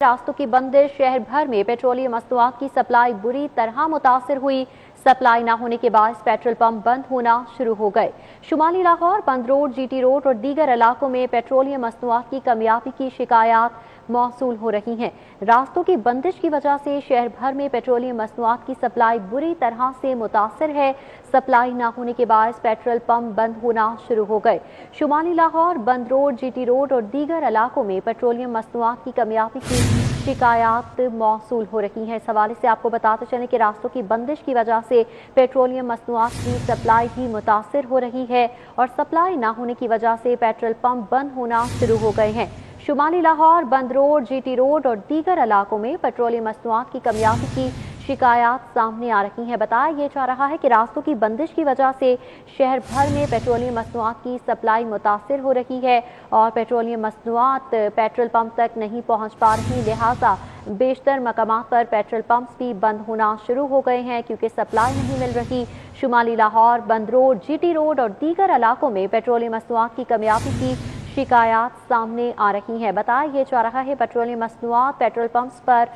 रास्तों की बंदिश, शहर भर में पेट्रोलियम मसनूआत की सप्लाई बुरी तरह मुतासर हुई। सप्लाई न होने के बाद पेट्रोल पंप बंद होना शुरू हो गए। शुमाली लाहौर, बंद रोड, जीटी रोड और दीगर इलाकों में पेट्रोलियम मसनूआत की कमियाबी की शिकायत मौसूल हो रही हैं। रास्तों की बंदिश की वजह से शहर भर में पेट्रोलियम मसनूआत की सप्लाई बुरी तरह से मुतासर है। सप्लाई न होने के बाद पेट्रोल पंप बंद होना शुरू हो गए। शुमाली लाहौर, बंद रोड, जीटी रोड और दीगर इलाकों में पेट्रोलियम मसनूआत की कमियाबी की शिकायत मौसूल हो रही हैं। इस हवाले से आपको बताते चलें कि रास्तों की बंदिश की वजह से पेट्रोलियम मसनूआत की सप्लाई भी मुतासर हो रही है और सप्लाई न होने की वजह से पेट्रोल पंप बंद होना शुरू हो गए हैं। शुमाली लाहौर, बंद रोड, जीटी रोड और दीगर इलाकों में पेट्रोलियम मसनूआत की कमियाबी की शिकायत सामने आ रही हैं। बताया यह जा रहा है कि रास्तों की बंदिश की वजह से शहर भर में पेट्रोलियम मसनूआत की सप्लाई मुतासर हो रही है और पेट्रोलियम मसनूआत पेट्रोल पंप तक नहीं पहुंच पा रही। लिहाजा बेशतर मकामात पर पेट्रोल पंप्स भी बंद होना शुरू हो गए हैं क्योंकि सप्लाई नहीं मिल रही। शुमाली लाहौर, बंद रोड, जीटी रोड और दीगर इलाकों में पेट्रोलियम मसनूआत की कमियाबी की शिकायत सामने आ रही है। बताया यह जा रहा है पेट्रोलियम मसनूआत पेट्रोल पंप्स पर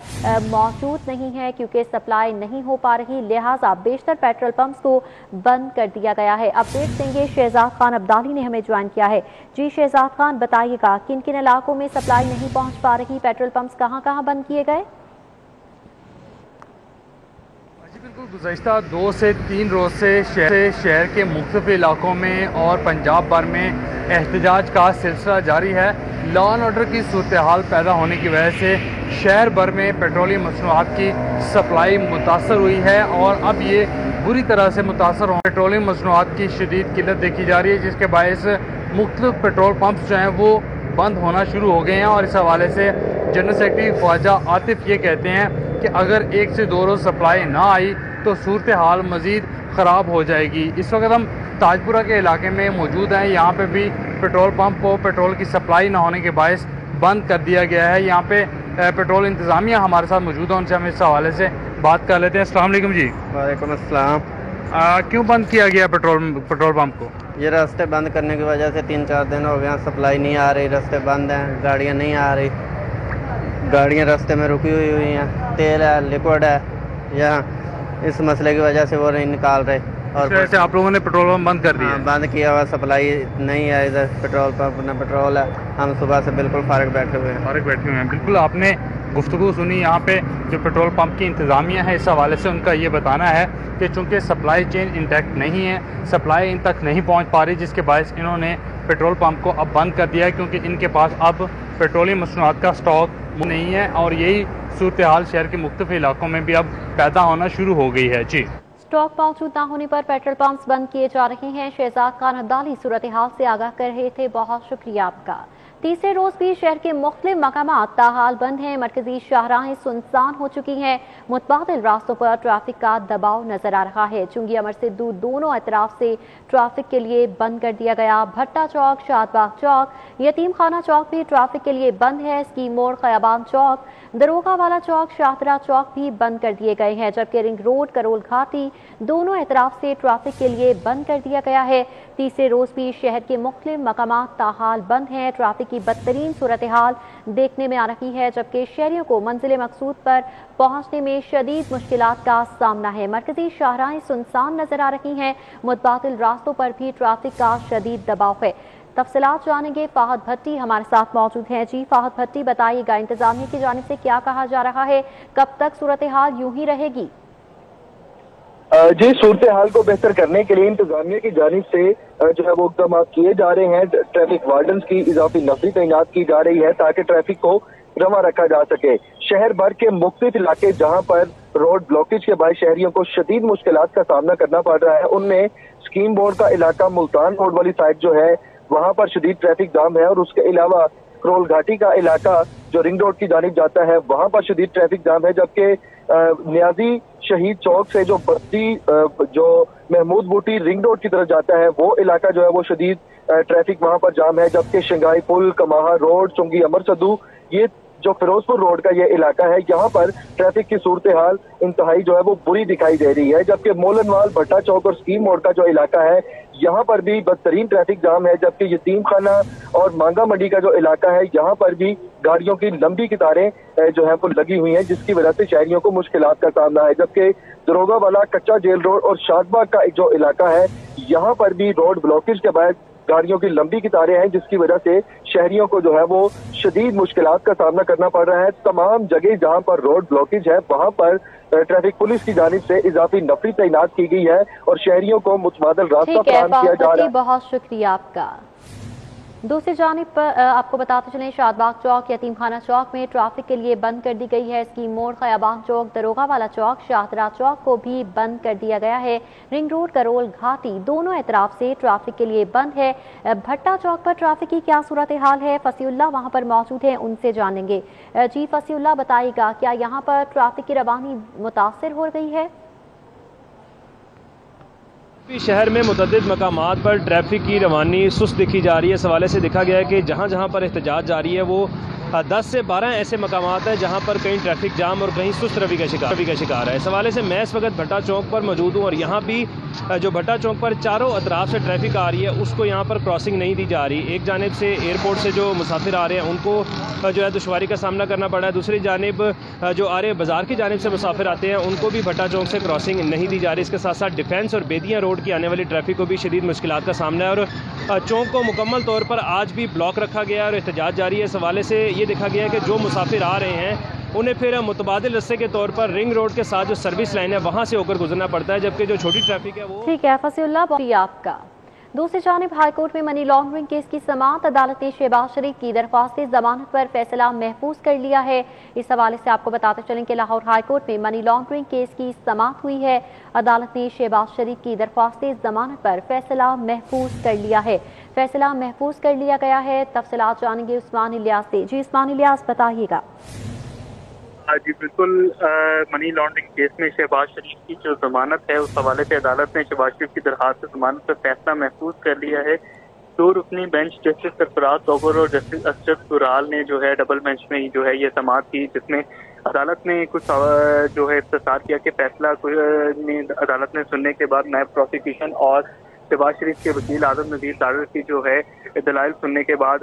मौजूद नहीं है क्योंकि सप्लाई नहीं हो पा रही। लिहाजा बेशतर पेट्रोल पंप्स को बंद कर दिया गया है। अपडेट देंगे शहजाद खान अब्दाली ने हमें ज्वाइन किया है। जी शहजाद खान, बताइएगा किन किन इलाकों में सप्लाई नहीं पहुंच पा रही, पेट्रोल पंप्स कहाँ कहाँ बंद किए गए? बिल्कुल, गुज़श्ता 2 से 3 रोज़ से शहर के मुख्तलिफ इलाकों में और पंजाब भर में एहतजाज का सिलसिला जारी है। लॉ एंड ऑर्डर की सूरत हाल पैदा होने की वजह से शहर भर में पेट्रोलियम मसनूआत की सप्लाई मुतासर हुई है और अब ये बुरी तरह से मुतासर हो। पेट्रोलियम मसनूआत की शदीद किल्लत देखी जा रही है जिसके बायस मुख्तलिफ पेट्रोल पंप्स जो हैं वो बंद होना शुरू हो गए हैं और इस हवाले से जनरल सेक्रेटरी ख्वाजा आतिफ ये कहते हैं कि अगर 1 से 2 रोज़ सप्लाई ना आई तो सूरत हाल मज़ीद ख़राब हो जाएगी। इस वक्त हम ताजपुरा के इलाके में मौजूद हैं। यहाँ पे भी पेट्रोल पंप को पेट्रोल की सप्लाई ना होने के बायस बंद कर दिया गया है। यहाँ पे पेट्रोल इंतज़ामिया हमारे साथ मौजूद है, उनसे हम इस हवाले से बात कर लेते हैं। अस्सलाम वालेकुम जी। वालेकुम अस्सलाम। क्यों बंद किया गया पेट्रोल पंप को? ये रास्ते बंद करने की वजह से 3-4 दिन हो गए, सप्लाई नहीं आ रही, रास्ते बंद हैं, गाड़ियाँ नहीं आ रही, गाड़ियाँ रास्ते में रुकी हुई हैं, तेल है, लिक्विड है, या इस मसले की वजह से वो नहीं निकाल रहे। और वैसे आप लोगों ने पेट्रोल पंप बंद कर दिया? बंद किया हुआ, सप्लाई नहीं है इधर, पेट्रोल पंप न पेट्रोल है। हम सुबह से बिल्कुल फारिग बैठे हुए हैं। बिल्कुल, आपने गुफ्तगू सुनी। यहाँ पे जो पेट्रोल पंप की इंतज़ामिया है इस हवाले से उनका ये बताना है कि चूँकि सप्लाई चेन इंटैक्ट नहीं है, सप्लाई इन तक नहीं पहुँच पा रही, जिसके बायस इन्होंने पेट्रोल पंप को अब बंद कर दिया है क्योंकि इनके पास अब पेट्रोलियम मसनूआत का स्टॉक नहीं है और यही सूरत हाल शहर के मुख्तलिफ इलाकों में भी अब पैदा होना शुरू हो गई है। जी, स्टॉक मौजूद न होने पर पेट्रोल पंप्स बंद किए जा रहे हैं। शहजाद खान अब्दाली सूरत हाल से आगाह कर रहे थे, बहुत शुक्रिया आपका। तीसरे रोज भी शहर के मुख्तलिफ मकामात ताहाल बंद हैं। मरकजी शाहराहें सुनसान हो चुकी हैं। मुतबादिल रास्तों पर ट्रैफिक का दबाव नजर आ रहा है। चुंगी अमर से दोनों अतराफ से ट्रैफिक के लिए बंद कर दिया गया। भट्टा चौक, शादबाग चौक, यतीम खाना चौक भी ट्रैफिक के लिए बंद है। स्कीम मोड़, खयाबान चौक, दरोगा वाला चौक, शाहतरा चौक भी बंद कर दिए गए हैं, जबकि रिंग रोड, करोल घाटी दोनों एतराफ से ट्रैफिक के लिए बंद कर दिया गया है। तीसरे रोज भी शहर के मुख्तलिफ मकामात ताहाल बंद हैं। ट्रैफिक की बदतरीन सूरत हाल देखने में आ रही है, जबकि शहरियों को मंजिल मकसूद पर पहुंचने में शदीद मुश्किलात का सामना है। मरकजी शाहराहें सुनसान नजर आ रही हैं। मुतबादिल रास्तों पर भी ट्रैफिक का शदीद दबाव है। तफसीलात जानेंगे, फाहद भट्टी हमारे साथ मौजूद हैं। जी फाहद भट्टी, बताइएगा इंतजामिया की जानिब से क्या कहा जा रहा है, कब तक सूरत हाल यूं ही रहेगी? जी, सूरत हाल को बेहतर करने के लिए इंतजामिया की जानिब से जो है वो इक़दाम किए जा रहे हैं। ट्रैफिक वार्डन्स की इजाफी नफरी तैनात की जा रही है ताकि ट्रैफिक को रवा रखा जा सके। शहर भर के मुख्तलिफ इलाके जहां पर रोड ब्लॉकेज के बाद शहरियों को शदीद मुश्किलात का सामना करना पड़ रहा है, उनमें स्कीम बोर्ड का इलाका, मुल्तान रोड वाली साइड जो है वहां पर शदीद ट्रैफिक जाम है और उसके अलावा करोल घाटी का इलाका जो रिंग रोड की जानिब जाता है वहां पर शदीद ट्रैफिक जाम है, जबकि नियाजी शहीद चौक से जो बस्ती जो महमूद बूटी रिंग रोड की तरफ जाता है वो इलाका जो है वो शदीद ट्रैफिक वहां पर जाम है, जबकि शंघाई पुल, कमाहा रोड, चुंगी अमर सदू ये जो फिरोजपुर रोड का ये इलाका है, यहाँ पर ट्रैफिक की सूरत हाल इंतहाई जो है वो बुरी दिखाई दे रही है। जबकि मोलनवाल, भट्टा चौक और स्कीम मोड़ का जो इलाका है, यहाँ पर भी बदतरीन ट्रैफिक जाम है। जबकि यतीम खाना और मांगा मंडी का जो इलाका है, यहाँ पर भी गाड़ियों की लंबी कतारें जो है वो लगी हुई हैं, जिसकी वजह से शहरियों को मुश्किलात का सामना है। जबकि दरोगा वाला, कच्चा जेल रोड और शादबाग का जो इलाका है, यहाँ पर भी रोड ब्लॉकेज के बाद गाड़ियों की लंबी कतारें हैं, जिसकी वजह से शहरियों को जो है वो शदीद मुश्किलात का सामना करना पड़ रहा है। तमाम जगह जहां पर रोड ब्लॉकेज है, वहां पर ट्रैफिक पुलिस की जानिब से इजाफी नफरी तैनात की गई है और शहरियों को मुतबादल रास्ता फराहम किया जा रहा है। बहुत शुक्रिया आपका। दूसरी जानिब पर आपको बताते चलें, शादबाग चौक, यतीम खाना चौक में ट्रैफिक के लिए बंद कर दी गई है। स्कीम मोड़, खयाबान चौक, दरोगा वाला चौक, शाहतरा चौक को भी बंद कर दिया गया है। रिंग रोड, करोल घाटी दोनों एतराफ से ट्रैफिक के लिए बंद है। भट्टा चौक पर ट्रैफिक की क्या सूरत हाल है, फसीउल्लाह वहां पर मौजूद है, उनसे जानेंगे। जी फसीउल्लाह, बताइएगा क्या यहाँ पर ट्रैफिक की रवानी मुतासिर हो गई है? शहर में मुतअद्दिद मकामात पर ट्रैफिक की रवानी सुस्त दिखी जा रही है। इस हवाले से देखा गया है कि जहाँ जहाँ पर एहतजाज जारी है वो 10 से 12 ऐसे मकामात हैं जहाँ पर कहीं ट्रैफिक जाम और कहीं सुस्त रवि का शिकार है। इस हवाले से मैं इस वक्त भट्टा चौक पर मौजूद हूँ और यहाँ भी जो भट्टा चौक पर चारों अतराफ से ट्रैफिक आ रही है, उसको यहाँ पर क्रॉसिंग नहीं दी जा रही। एक जानिब से एयरपोर्ट से जो मुसाफिर आ रहे हैं उनको जो है दुश्वारी का सामना करना पड़ा है, दूसरी जानिब जो आ रहे बाजार की जानिब से मुसाफिर आते हैं उनको भी भट्टा चौक से क्रॉसिंग नहीं दी जा रही। इसके साथ साथ डिफेंस और बेदियाँ रोड की आने वाली ट्रैफिक को भी शदीद मुश्किलात का सामना है और चौक को मुकम्मल तौर पर आज भी ब्लॉक रखा गया है और एहतजाज जारी है। इस हवाले से ये देखा गया है कि जो मुसाफिर आ रहे हैं उन्हें फिर मुतबादिल रस्ते के तौर पर रिंग रोड के साथ जो सर्विस लाइन है वहाँ से होकर गुजरना पड़ता है, जबकि जो छोटी ट्रैफिक है वो। ठीक है फसीउल्लाह, आपका। दूसरी जानिब हाईकोर्ट में मनी लॉन्ड्रिंग केस की समाअत, अदालत ने शहबाज शरीफ की दरख्वास्त जमानत पर फैसला महफूज कर लिया है। इस हवाले से आपको बताते चलें कि लाहौर हाईकोर्ट में मनी लॉन्ड्रिंग केस की समाअत हुई है। अदालत ने शहबाज शरीफ की दरख्वास्त जमानत पर फैसला महफूज कर लिया है। फैसला महफूज कर लिया गया है। तफसीलात जानेंगे उस्मान इलियास से। जी उस्मान इलियास, बताइएगा। जी बिल्कुल, मनी लॉन्ड्रिंग केस में शहबाज शरीफ की जो जमानत है उस हवाले से अदालत ने शहबाज शरीफ की दरखास्त जमानत पर फैसला महफूज कर लिया है। 2 रुकनी बेंच जस्टिस सरफराज तोगर और जस्टिस अशरफ कुराल ने जो है डबल बेंच में जो है ये समाअत की, जिसमें अदालत ने कुछ जो है इफ्तिसार किया कि फैसला अदालत ने सुनने के बाद नायब प्रोसिक्यूशन और शहबाज शरीफ के वकील आदम नज़ीर तारड़ की जो है दलाइल सुनने के बाद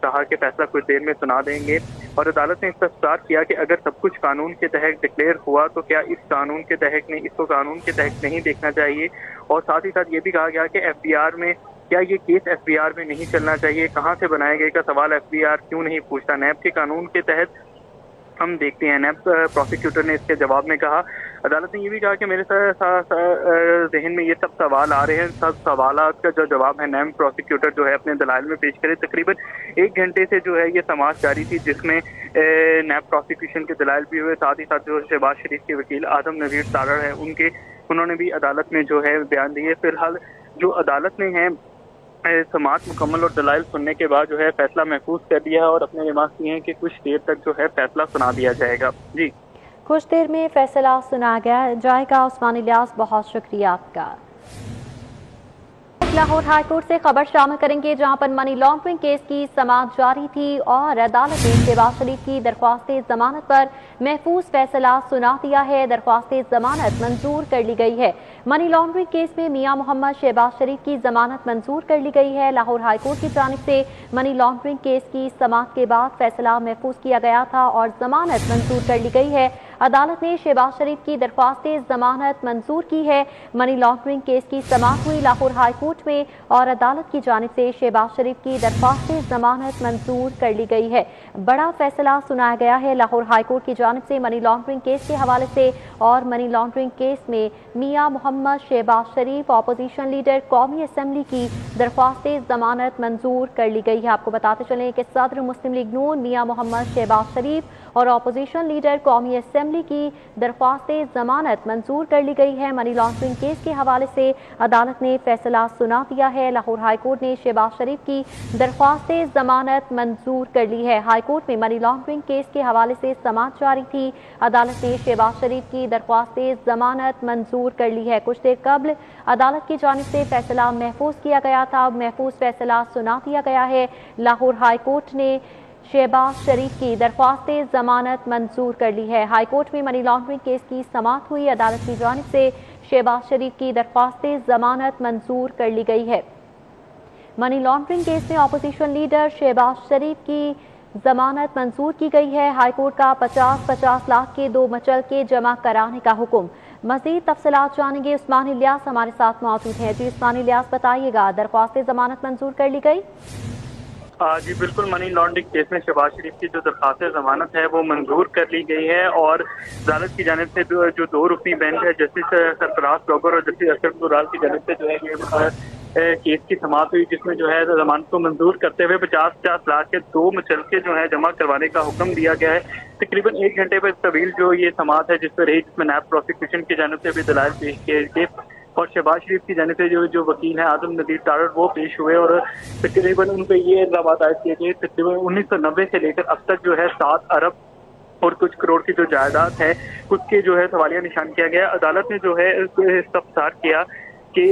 कहा कि फैसला कुछ देर में सुना देंगे। और अदालत ने इस्तिफसार किया कि अगर सब कुछ कानून के तहत डिक्लेयर हुआ तो क्या इस कानून के तहत नहीं, इसको कानून के तहत नहीं देखना चाहिए। और साथ ही साथ ये भी कहा गया कि एफबीआर में क्या ये केस एफबीआर में नहीं चलना चाहिए, कहाँ से बनाए गए का सवाल एफबीआर क्यों नहीं पूछता, नैब के कानून के तहत हम देखते हैं। नैब प्रोसिक्यूटर ने इसके जवाब में कहा, अदालत ने ये भी कहा कि मेरे जहन में ये सब सवाल आ रहे हैं, सब सवालात का जो जवाब है नैब प्रोसिक्यूटर जो है अपने दलाइल में पेश करे। तकरीबन 1 घंटे से जो है ये समाअत जारी थी, जिसमें नैब प्रोसिक्यूशन के दलाइल भी हुए, साथ ही साथ जो शहबाज शरीफ के वकील आदम नज़ीर तारड़ है उन्होंने भी अदालत में जो है बयान दिए। फिलहाल जो अदालत ने है समाअत मुकम्मल और दलाइल सुनने के बाद जो है फैसला महफूज कर दिया है और अपने रिमार्क दिए हैं कि कुछ देर तक जो है फैसला सुना दिया जाएगा। जी कुछ देर में फैसला सुना जाएगा। उस्मान इलियास, बहुत शुक्रिया आपका। लाहौर हाईकोर्ट से खबर शामिल करेंगे, जहां पर मनी लॉन्ड्रिंग केस की समाअत जारी थी और अदालत ने शहबाज शरीफ की दरख्वास्त जमानत पर महफूज फैसला सुना दिया है। दरख्वास्त जमानत मंजूर कर ली गई है। मनी लॉन्ड्रिंग केस में मियां मोहम्मद शहबाज शरीफ की जमानत मंजूर कर ली गई है। लाहौर हाईकोर्ट की जानिब से मनी लॉन्ड्रिंग केस की समाअत के बाद फैसला महफूज किया गया था और जमानत मंजूर कर ली गई है। अदालत ने शहबाज शरीफ की दरख्वास्त जमानत मंजूर की है। मनी लॉन्ड्रिंग केस की समाअत हुई लाहौर हाईकोर्ट में और अदालत की जानिब से शहबाज शरीफ की दरख्वास्त जमानत मंजूर कर ली गई है। बड़ा फैसला सुनाया गया है लाहौर हाईकोर्ट की जानिब से मनी लॉन्ड्रिंग केस के हवाले से। और मनी लॉन्ड्रिंग केस में मियां मोहम्मद शहबाज शरीफ अपोजिशन लीडर कौमी असम्बली की दरख्वास्त जमानत मंजूर कर ली गई है। आपको बताते चलें कि सदर मुस्लिम लीग नून मियां मोहम्मद शहबाज शरीफ और अपोजिशन लीडर कौमी असम्बली की दरख्वास्त जमानत मंजूर कर ली गई है। मनी लॉन्ड्रिंग केस के हवाले से अदालत ने फैसला सुना दिया है। लाहौर हाईकोर्ट ने शहबाज शरीफ की दरख्वास्त जमानत मंजूर कर ली है। हाईकोर्ट में मनी लॉन्ड्रिंग केस के हवाले से समाअत जारी थी। अदालत ने शहबाज शरीफ की दरख्वास्त जमानत मंजूर कर ली है। कुछ देर कबल अदालत की जानिब से फैसला महफूज किया गया था। महफूज फैसला सुना दिया गया है। लाहौर हाईकोर्ट ने शहबाज शरीफ की दरख्वास्त जमानत मंजूर कर ली है। हाईकोर्ट में मनी लॉन्ड्रिंग केस की समाअत हुई। अदालत की जानिब से शहबाज शरीफ की दरख्वास्त जमानत मंजूर कर ली गई है। मनी लॉन्ड्रिंग केस में अपोजिशन लीडर शहबाज शरीफ की जमानत मंजूर की गई है। हाईकोर्ट का 50-50 लाख के 2 मुचलके जमा कराने का हुक्म। मजीद तफसीलात जानेंगे, उस्मान इलियास हमारे साथ मौजूद हैं। जी उस्मान इलियास, बताइएगा, दरख्वास्त जमानत मंजूर कर ली गई? जी बिल्कुल, मनी लॉन्ड्रिंग केस में शहबाज शरीफ की जो दरख्वास्त जमानत है वो मंजूर कर ली गई है और अदालत की जानिब से जो 2 रुकनी बेंच है, जस्टिस सरफराज ग्रोवर और जस्टिस अशरफ दुराल की जानिब से जो है ये केस की समाअत हुई, जिसमें जो है जमानत को मंजूर करते हुए 50-50 लाख के 2 मुचलके जो है जमा करवाने का हुक्म दिया गया है। तकरीबन 1 घंटे पर तवील जो ये समाअत है जिस पर रही, जिसमें नायब प्रोसिक्यूशन की जानिब से भी दलाइल पेश किए गए और शहबाज शरीफ की जानिब से जो वकील हैं आदम नदीर तारड़ वो पेश हुए और तकरीबन उन पर ये इल्जाम आयद किए गए। तकरीबन 1990 से लेकर अब तक जो है 7 अरब और कुछ करोड़ की जो जायदाद है उसके जो है सवालिया निशान किया गया। अदालत ने जो है इस्तफसार किया कि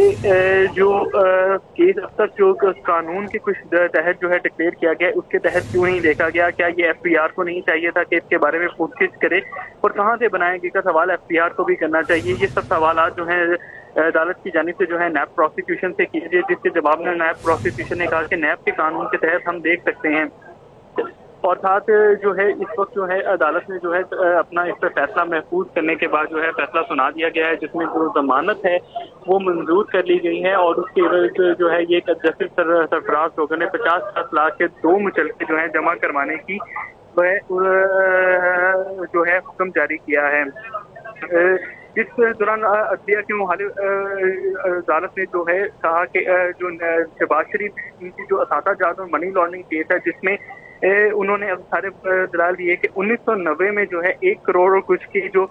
जो केस अब तक जो कानून के कुछ तहत जो है डिक्लेयर किया गया उसके तहत क्यों नहीं देखा गया, क्या ये FPR को नहीं चाहिए था कि इसके बारे में पूछताछ करे और कहाँ से बनाया गया का सवाल FPR को भी करना चाहिए। ये सब सवाल जो है अदालत की जानिब से जो है नैब प्रोसिक्यूशन से किए गए, जिसके जवाब में नैब प्रोसिक्यूशन ने कहा कि नैब के कानून के तहत हम देख सकते हैं और साथ जो है इस वक्त जो है अदालत ने जो है अपना इस पर फैसला महफूज करने के बाद जो है फैसला सुना दिया गया है, जिसमें जो जमानत है वो मंजूर कर ली गई है और उसके एवज जो है ये जस्टिस सरफराज ग्रोवर ने 50-50 लाख के 2 मुचलके जो है जमा करवाने की वह जो है हुक्म जारी किया है। इस दौरान अदलिया के मुखालिफ अदालत ने जो है कहा कि जो शहबाज शरीफ इनकी जो असाताजात और मनी लॉन्ड्रिंग केस है जिसमें उन्होंने अब सारे दलाल दिए कि 1990 में जो है 1 करोड़ और कुछ की जो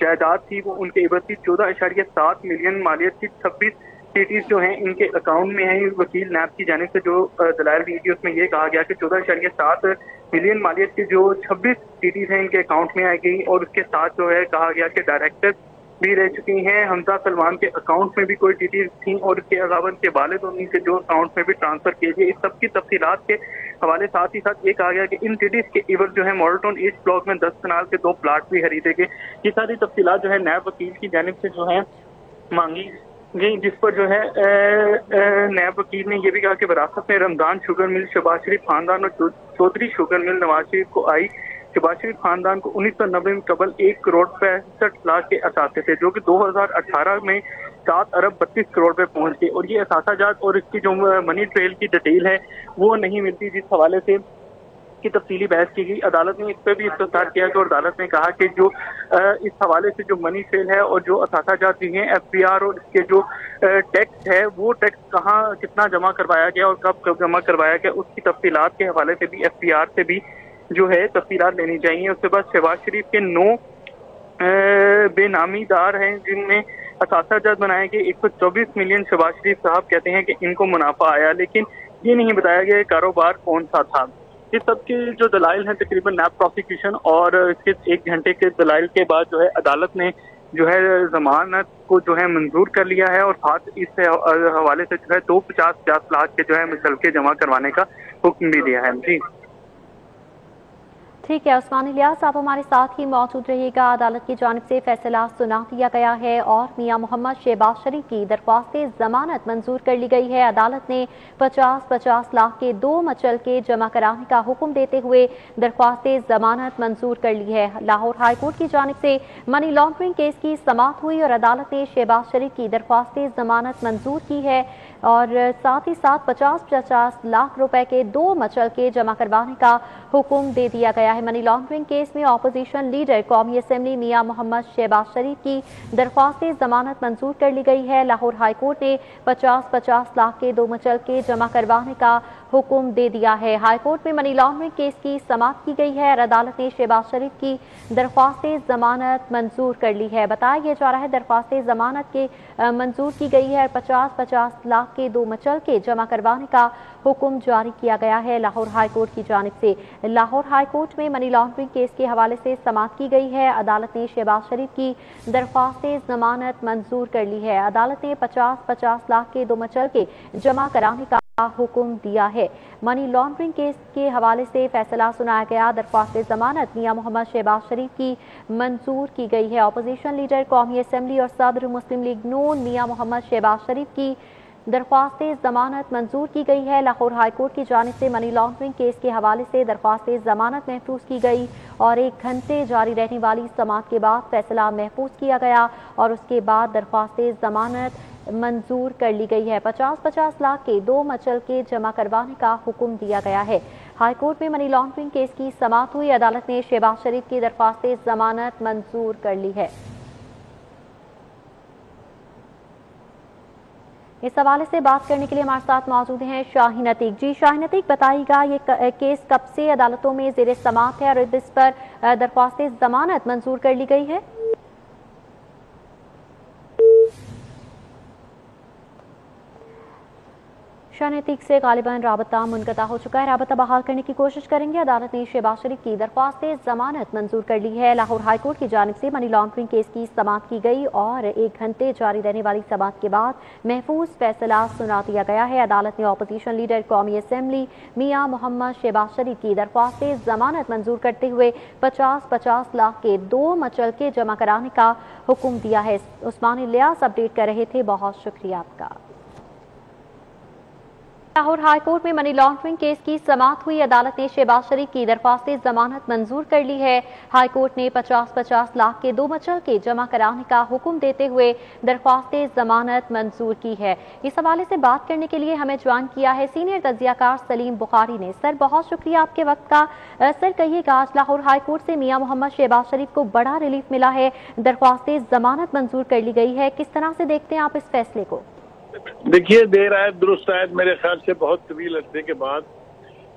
जायदाद थी वो उनके इवज की 14.7 मिलियन मालियत की 26 सीटीज जो हैं इनके अकाउंट में है। वकील नैब की जानिब से जो दलाल दी थी उसमें ये कहा गया कि 14.7 मिलियन मालियत की जो 26 सीटीज हैं इनके अकाउंट में आई गई और उसके साथ जो है कहा गया कि डायरेक्टर भी रह चुकी हैं। हमजा सलमान के अकाउंट में भी कोई टीटीज थी और इसके अलावा उनके वालिद और उनके जो अकाउंट में भी ट्रांसफर किए गए। इस सब की तफसीलात के हवाले साथ ही साथ ये कहा गया कि इन टीटीज के इवर जो है मॉडल टाउन ईस्ट ब्लॉक में 10 कनाल के 2 प्लाट भी खरीदे गए। ये सारी तफसीलात जो है नैब वकील की जानिब से जो है मांगी गई, जिस पर जो है नैब वकील ने यह भी कहा कि विरासत में रमजान शुगर मिल शहबाज शरीफ खानदान और चौधरी शुगर मिल नवाज शरीफ को आई। शहबाज शरीफ खानदान को 1990 में कबल 1 करोड़ 65 लाख के असाते थे, जो कि 2018 में 7 अरब 32 करोड़ पे पहुंच गए और ये असाताजात और इसकी जो मनी ट्रेल की डिटेल है वो नहीं मिलती, जिस हवाले से की तफसीली बहस की गई। अदालत ने इस पर भी इस्तफसार किया और अदालत ने कहा कि जो इस हवाले से जो मनी ट्रेल है और जो असाताजात भी हैं FPR और इसके जो टैक्स है वो टैक्स कहाँ कितना जमा करवाया गया और कब जमा करवाया गया उसकी तफसीलात के हवाले से भी FPR से भी जो है तफसीलात लेनी चाहिए। उसके बाद शहबाज शरीफ के 9 बेनामीदार हैं जिनमें असाताजात बनाए गए 124 मिलियन। शहबाज शरीफ साहब कहते हैं कि इनको मुनाफा आया, लेकिन ये नहीं बताया गया कारोबार कौन सा था। इस सब के जो दलाइल हैं तकरीबन नैब प्रोसिक्यूशन और इसके 1 घंटे के दलाइल के बाद जो है अदालत ने जो है जमानत को जो है मंजूर कर लिया है और साथ इस हवाले से जो है 50-50 लाख के जो है मुचलके जमा करवाने का हुक्म भी दिया है। जी ठीक है उस्मान इलियास, आप हमारे साथ ही मौजूद रहिएगा। अदालत की जानिब से फैसला सुना दिया गया है और मियां मोहम्मद शहबाज शरीफ की दरख्वास्त जमानत मंजूर कर ली गई है। अदालत ने 50-50 लाख के 2 मुचलके जमा कराने का हुक्म देते हुए दरख्वास्त जमानत मंजूर कर ली है। लाहौर हाई कोर्ट की जानिब से मनी लॉन्ड्रिंग केस की समाअत हुई और अदालत ने शहबाज शरीफ की दरख्वास्त जमानत मंजूर की है और साथ ही साथ 50-50 लाख रुपए के 2 मुचलके जमा करवाने का हुक्म दे दिया गया है। मनी लॉन्ड्रिंग केस में अपोजिशन लीडर कौमी असेंबली मियां मोहम्मद शहबाज शरीफ की दरख्वास्त जमानत मंजूर कर ली गई है। लाहौर हाई कोर्ट ने 50-50 लाख के 2 मुचलके जमा करवाने का हुक्म दे दिया है। हाई कोर्ट में मनी लॉन्ड्रिंग केस की समाअत की गई है और अदालत ने शहबाज शरीफ की दरख्वास्त जमानत मंजूर कर ली है। बताया जा रहा है दरख्वास्त जमानत के मंजूर की गई है। 50-50 लाख के 2 मुचलके जमा करवाने का हुक्म जारी किया गया है लाहौर हाई कोर्ट की जानिब से। लाहौर हाई कोर्ट में मनी लॉन्ड्रिंग केस के हवाले से समाअत की गई है। अदालत ने शहबाज शरीफ की दरख्वास्त जमानत मंजूर कर ली है। अदालत ने 50-50 लाख के 2 मुचलके जमा कराने का का हुक्म दिया है। मनी लॉन्ड्रिंग केस के हवाले से फैसला सुनाया गया। दरख्वास्त जमानत मियां मोहम्मद शहबाज शरीफ की मंजूर की गई है। अपोजिशन लीडर, कौमी असम्बली और सदर मुस्लिम लीग नून मियां मोहम्मद शहबाज शरीफ की दरख्वास्त जमानत मंजूर की गई है। लाहौर हाईकोर्ट की जानिब से मनी लॉन्ड्रिंग केस के हवाले से दरख्वास्त जमानत महफूज की गई और 1 घंटे जारी रहने वाली समाअत के बाद फैसला महफूज किया गया और उसके बाद दरख्वास्त जमानत मंजूर कर ली गई है। 50-50 लाख के 2 मचल के जमा करवाने का हुक्म दिया गया है। हाईकोर्ट में मनी लॉन्ड्रिंग केस की समाअत हुई। अदालत ने शहबाज शरीफ की दरख्वास्त जमानत मंजूर कर ली है। इस हवाले से बात करने के लिए हमारे साथ मौजूद हैं शाहीन अतीक। जी शाहीन अतीक, बताइएगा ये केस कब से अदालतों में ज़ेरे समाअत है और इस पर दरख्वास्त जमानत मंजूर कर ली गई है? शाहीन अतीक से गालिबन राबता मुनक़ता हो चुका है। राबता बहाल करने की कोशिश करेंगे। अदालत ने शहबाज शरीफ की दरख्वास्त जमानत मंजूर कर ली है। लाहौर हाईकोर्ट की जानिब से मनी लॉन्ड्रिंग केस की समाअत की गई और 1 घंटे जारी रहने वाली समाअत के बाद महफूज फैसला सुना दिया गया है। अदालत ने अपोजिशन लीडर, कौमी असम्बली मियां मोहम्मद शहबाज शरीफ की दरख्वास्त जमानत मंजूर करते हुए 50-50 लाख के 2 मचल के जमा कराने का हुक्म दिया है। उस्मान इलियास अपडेट कर रहे थे, बहुत शुक्रिया आपका। लाहौर हाईकोर्ट में मनी लॉन्ड्रिंग केस की समाअत हुई। अदालत ने शहबाज शरीफ की दरख्वास्त जमानत मंजूर कर ली है। हाईकोर्ट ने 50-50 लाख के 2 मचल के जमा कराने का हुक्म देते हुए दरख्वास्त जमानत मंजूर की है। इस हवाले से बात करने के लिए हमें ज्वाइन किया है सीनियर तज्जियाकार सलीम बुखारी ने। सर, बहुत शुक्रिया आपके वक्त का। सर, कहिएगा, आज लाहौर हाईकोर्ट से मियां मोहम्मद शहबाज शरीफ को बड़ा रिलीफ मिला है, दरख्वास्त जमानत मंजूर कर ली गई है। किस तरह से देखते हैं आप इस फैसले को? देखिए, देर आयत दुरुस्त आयत, मेरे ख्याल से बहुत तवील अरसे के बाद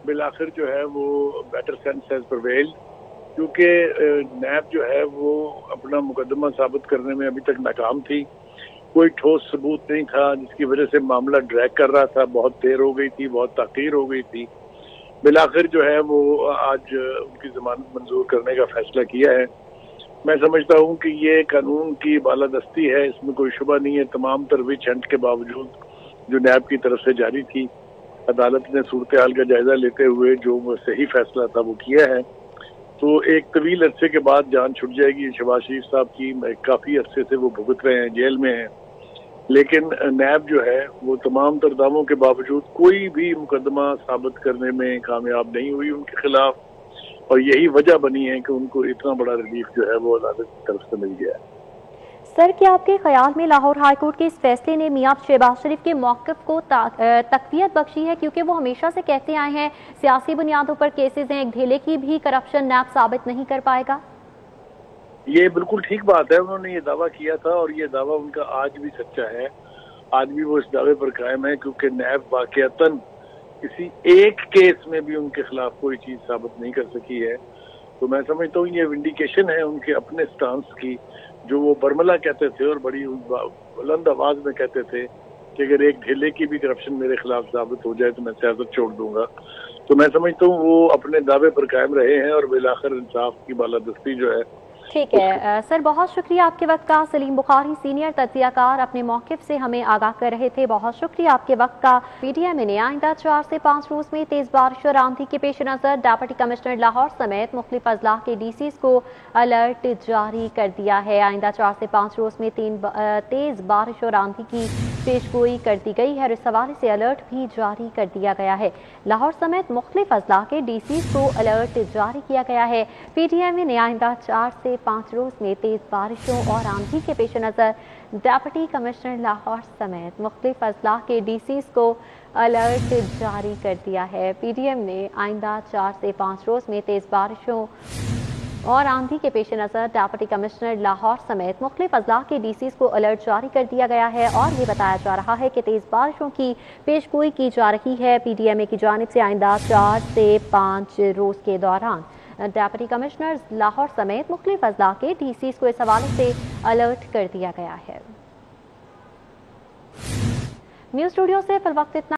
बिलाखिर जो है वो बेटर सेंस हैज प्रिवेल्ड, क्योंकि नैब जो है वो अपना मुकदमा साबित करने में अभी तक नाकाम थी। कोई ठोस सबूत नहीं था, जिसकी वजह से मामला ड्रैग कर रहा था। बहुत देर हो गई थी, बहुत ताख़ीर हो गई थी। बिलाखिर जो है वो आज उनकी जमानत मंजूर करने का फैसला किया है। मैं समझता हूँ कि ये कानून की बालादस्ती है, इसमें कोई शुबा नहीं है। तमाम तरवीज हंट के बावजूद जो नैब की तरफ से जारी थी, अदालत ने सूरत हाल का जायजा लेते हुए जो सही फैसला था वो किया है। तो एक तवील अरसे के बाद जान छुट जाएगी शहबाज शरीफ साहब की। काफ़ी अरसे से वो भुगत रहे हैं, जेल में हैं, लेकिन नैब जो है वो तमाम तर दावों के बावजूद कोई भी मुकदमा साबित करने में कामयाब नहीं हुई उनके खिलाफ, और यही वजह बनी है कि उनको इतना बड़ा रिलीफ जो है वो अदालत की तरफ से मिल गया है। सर, क्या आपके ख्याल में लाहौर हाईकोर्ट के इस फैसले ने मियां शहबाज शरीफ के मौक़िफ़ को तक़वियत बख्शी है? क्योंकि वो हमेशा से कहते आए हैं सियासी बुनियादों पर केसेस हैं, एक ढेले की भी करप्शन नैब साबित नहीं कर पाएगा। ये बिल्कुल ठीक बात है। उन्होंने ये दावा किया था और ये दावा उनका आज भी सच्चा है। आज भी वो इस दावे पर कायम है, क्योंकि नैब वाक़ियतन किसी एक केस में भी उनके खिलाफ कोई चीज साबित नहीं कर सकी है। तो मैं समझता हूँ ये विंडिकेशन है उनके अपने स्टांस की, जो वो बरमला कहते थे और बड़ी बुलंद आवाज में कहते थे कि अगर एक ढेले की भी करप्शन मेरे खिलाफ साबित हो जाए तो मैं सियासत छोड़ दूंगा। तो मैं समझता हूँ वो अपने दावे पर कायम रहे हैं और बिलाखिर इंसाफ की बालादस्ती जो है। ठीक है सर, बहुत शुक्रिया आपके वक्त का। सलीम बुखारी, सीनियर तज्जियाकार, अपने मौक़िफ़ से हमें आगाह कर रहे थे। बहुत शुक्रिया आपके वक्त का। पीटीएम ने आइंदा 4 से 5 रोज में तेज बारिश और आंधी के पेश नज़र डिप्टी कमिश्नर लाहौर समेत मुख्तलिफ अजला के DCs को अलर्ट जारी कर दिया है। आइंदा 4 से 5 रोज में तेज बारिश और आंधी की पेशगोई कर दी गई है और इस हवाले से अलर्ट भी जारी कर दिया गया है। लाहौर समेत मुख्तलिफ अजला के DCs को अलर्ट जारी किया गया है। PTM ने आइंदा 4 से 5 रोज में तेज बारिशों और आंधी के पेश नज़र डिप्टी कमिश्नर लाहौर समेत मुख्तलिफ अजला के DCs को अलर्ट जारी कर दिया है। PTM ने आइंदा 4 से 5 रोज में तेज बारिशों और आंधी के पेश नज़र डिप्टी कमिश्नर लाहौर समेत मुख्तलिफ अजला के DCs को अलर्ट जारी कर दिया गया है और ये बताया जा रहा है कि तेज़ बारिशों की पेशगोई की जा रही है। PTMA की जानिब से आइंदा 4 से 5 रोज के दौरान डिप्टी कमिश्नर लाहौर समेत मुख्तलिफ अजला के DCs को इस हवाले से अलर्ट कर दिया गया है। न्यूज़ स्टूडियो से फिल वक्त इतना।